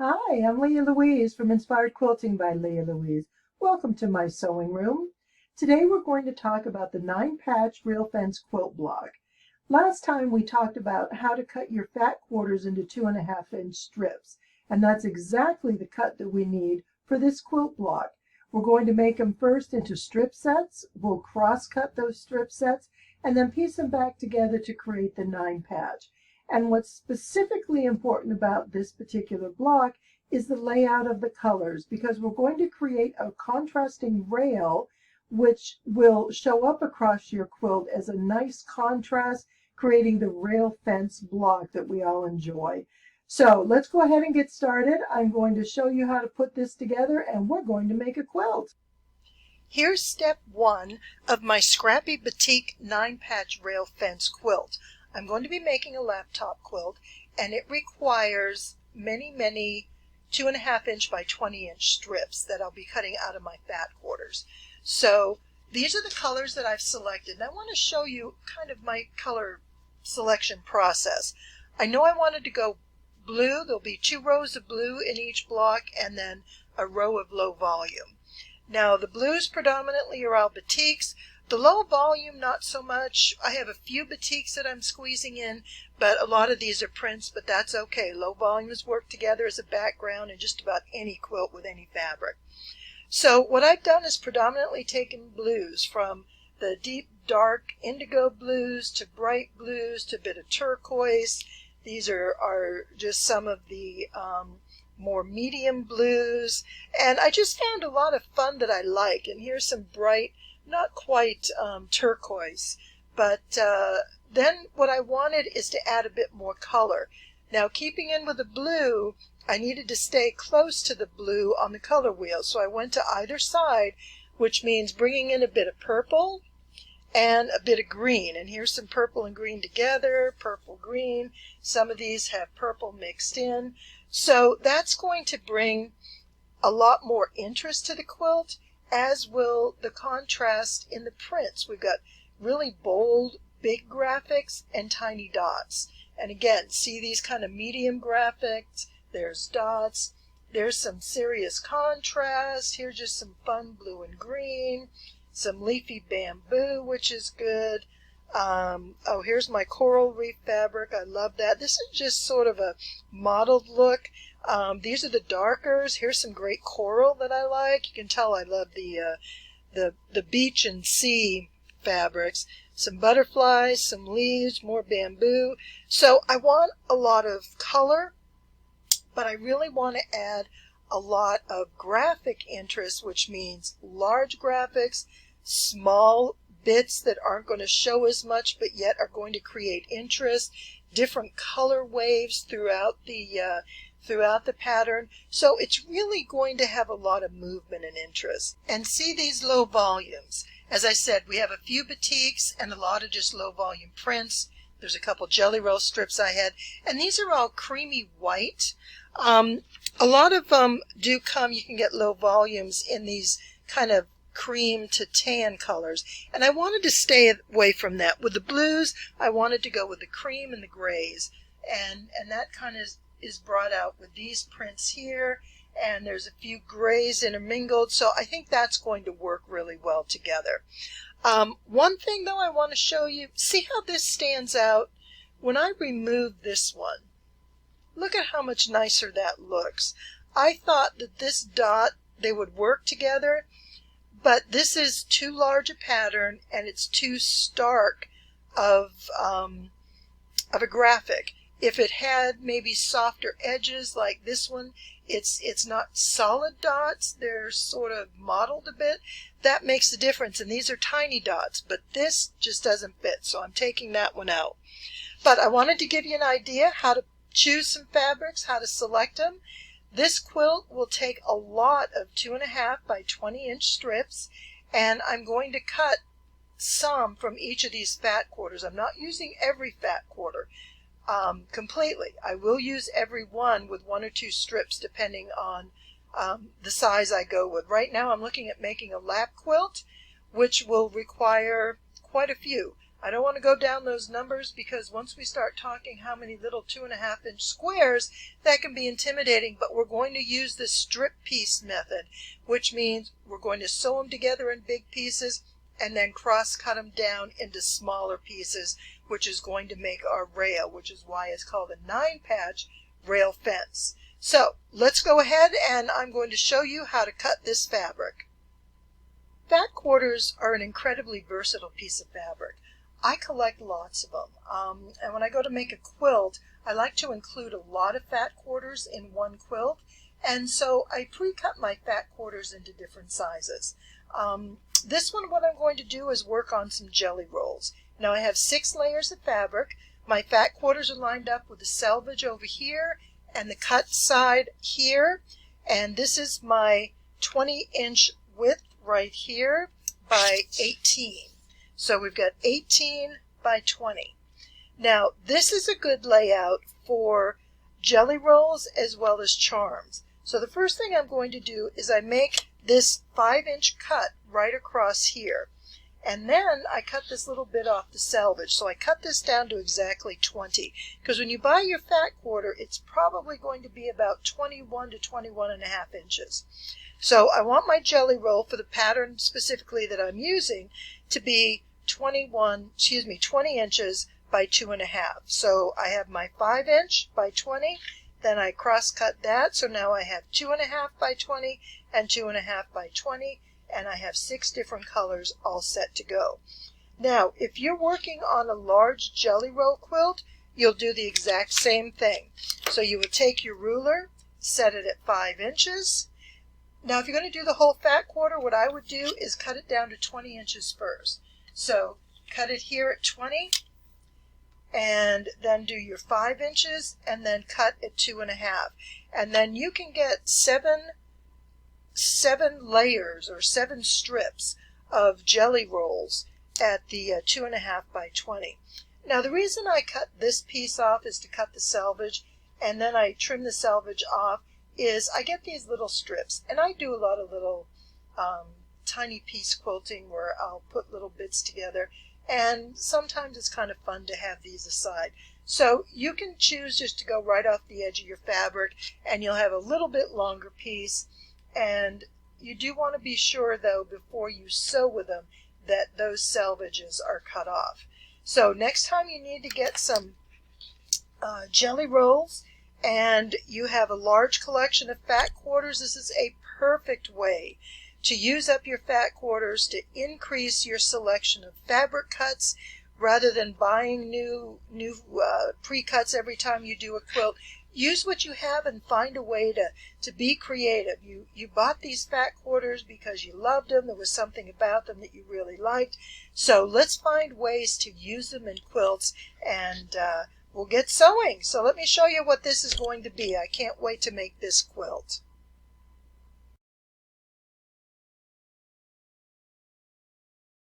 Hi, I'm Leah Louise from Inspired Quilting by Leah Louise. Welcome to my sewing room. Today we're going to talk about the 9-patch real fence quilt block. Last time we talked about how to cut your fat quarters into 2.5-inch strips, and that's exactly the cut that we need for this quilt block. We're going to make them first into strip sets. We'll cross cut those strip sets and then piece them back together to create the 9-patch. And what's specifically important about this particular block is the layout of the colors, because we're going to create a contrasting rail which will show up across your quilt as a nice contrast, creating the rail fence block that we all enjoy. So let's go ahead and get started. I'm going to show you how to put this together and we're going to make a quilt. Here's step 1 of my Scrappy Batik 9-patch rail fence quilt. I'm going to be making a laptop quilt, and it requires many 2.5-inch by 20-inch strips that I'll be cutting out of my fat quarters. So these are the colors that I've selected, and I want to show you kind of my color selection process. I know I wanted to go blue. There'll be 2 rows of blue in each block and then a row of low volume. Now the blues predominantly are all batiks. The low volume, not so much. I have a few batiks that I'm squeezing in, but a lot of these are prints, but that's okay. Low volumes work together as a background in just about any quilt with any fabric. So what I've done is predominantly taken blues, from the deep dark indigo blues to bright blues to a bit of turquoise. These are just some of the more medium blues, and I just found a lot of fun that I like. And here's some bright, not quite turquoise, but then what I wanted is to add a bit more color. Now, keeping in with the blue, I needed to stay close to the blue on the color wheel, so I went to either side, which means bringing in a bit of purple and a bit of green. And here's some purple and green together, purple, green. Some of these have purple mixed in. So that's going to bring a lot more interest to the quilt, as will the contrast in the prints. We've got really bold, big graphics and tiny dots. And again, see these kind of medium graphics, there's dots, there's some serious contrast, here's just some fun blue and green, some leafy bamboo, which is good. Oh, here's my coral reef fabric. I love that. This is just sort of a mottled look. These are the darkers. Here's some great coral that I like. You can tell I love the beach and sea fabrics. Some butterflies, some leaves, more bamboo. So I want a lot of color, but I really want to add a lot of graphic interest, which means large graphics, small bits that aren't going to show as much but yet are going to create interest, different color waves throughout the pattern. So it's really going to have a lot of movement and interest. And see these low volumes. As I said, we have a few batiks and a lot of just low volume prints. There's a couple jelly roll strips I had, and these are all creamy white. A lot of them do come, you can get low volumes in these kind of cream to tan colors, and I wanted to stay away from that. With the blues, I wanted to go with the cream and the grays, and that kind of is brought out with these prints here, and there's a few grays intermingled, so I think that's going to work really well together. One thing though I want to show you, see how this stands out when I remove this one. Look at how much nicer that looks. I thought that this dot, they would work together, but this is too large a pattern and it's too stark of a graphic. If it had maybe softer edges like this one, it's not solid dots, they're sort of mottled a bit. That makes the difference, and these are tiny dots, but this just doesn't fit, so I'm taking that one out. But I wanted to give you an idea how to choose some fabrics, how to select them. This quilt will take a lot of 2.5 by 20-inch strips, and I'm going to cut some from each of these fat quarters. I'm not using every fat quarter completely. I will use every one with 1 or 2 strips depending on the size I go with. Right now I'm looking at making a lap quilt, which will require quite a few. I don't want to go down those numbers because once we start talking how many little 2.5-inch squares, that can be intimidating, but we're going to use the strip piece method, which means we're going to sew them together in big pieces and then cross cut them down into smaller pieces, which is going to make our rail, which is why it's called a 9-patch rail fence. So let's go ahead and I'm going to show you how to cut this fabric. Fat quarters are an incredibly versatile piece of fabric. I collect lots of them, and when I go to make a quilt, I like to include a lot of fat quarters in one quilt, and so I pre-cut my fat quarters into different sizes. This one, what I'm going to do is work on some jelly rolls. Now I have 6 layers of fabric. My fat quarters are lined up with the selvage over here and the cut side here, and this is my 20-inch width right here by 18. So we've got 18 by 20. Now this is a good layout for jelly rolls as well as charms. So the first thing I'm going to do is I make this 5-inch cut right across here. And then I cut this little bit off the selvage. So I cut this down to exactly 20. Because when you buy your fat quarter, it's probably going to be about 21 to 21.5 inches. So I want my jelly roll for the pattern specifically that I'm using to be 20 inches by 2.5. So I have my 5-inch by 20, then I cross cut that, so now I have 2.5 by 20 and 2.5 by 20, and I have 6 different colors all set to go. Now, if you're working on a large jelly roll quilt, you'll do the exact same thing. So you would take your ruler, set it at 5 inches. Now, if you're going to do the whole fat quarter, what I would do is cut it down to 20 inches first. So cut it here at 20, and then do your 5 inches, and then cut at 2.5. And then you can get seven layers or 7 strips of jelly rolls at the 2.5 by 20. Now the reason I cut this piece off is to cut the selvage, and then I trim the selvage off, is I get these little strips, and I do a lot of little tiny piece quilting where I'll put little bits together, and sometimes it's kind of fun to have these aside. So you can choose just to go right off the edge of your fabric, and you'll have a little bit longer piece. And you do want to be sure, though, before you sew with them, that those selvages are cut off. So next time you need to get some jelly rolls, and you have a large collection of fat quarters, this is a perfect way to use up your fat quarters to increase your selection of fabric cuts rather than buying new pre-cuts every time you do a quilt. Use what you have and find a way to be creative. You bought these fat quarters because you loved them. There was something about them that you really liked. So let's find ways to use them in quilts, and we'll get sewing. So let me show you what this is going to be. I can't wait to make this quilt.